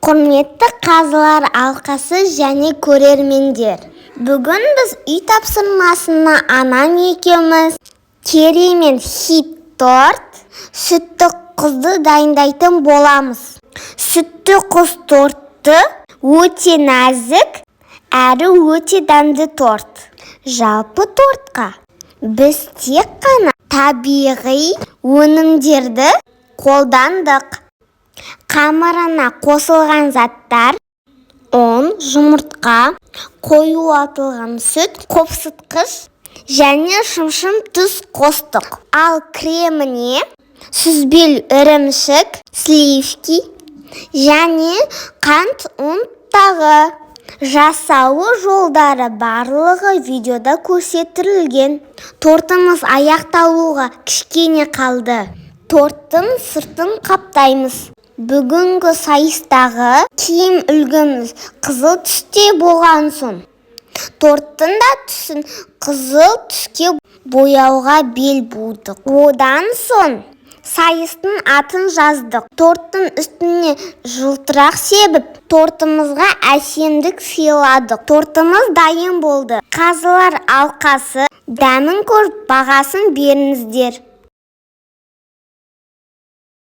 Құрметті қазылар алқасы және көрермендер, бүгін біз үй тапсырмасына анам екеуміз керемет хит торт сүтті қызды дайындайтын боламыз. Сүтті құз торты өте нәзік әрі өте дәмді торт. Жалпы тортқа біз тек қана табиғи өнімдерді қолдандық. Қамырына қосылған заттар: ұн, жұмыртқа, қоюлатылған сүт, қопсытқыш және шымшым тұз қостық. Ал креміне сүзбел ірімшік, сливки және қант, ұн тағы. Жасалу жолдары барлығы видеода көрсетілген. Тортымыз аяқталуға кішкене қалды. Торттың сыртын қаптаймыз. Бүгінгі сайыстағы киім үлгіміз қызыл түсте болған соң, торттың да түсін қызыл түске бояуға бел будық. Одан соң сайыстың атын жаздық. Торттың үстіне жылтырақ себіп, тортымызға әсемдік сыйладық. Тортымыз дайын болды. Қазылар алқасы дәмін көріп бағасын беріңіздер.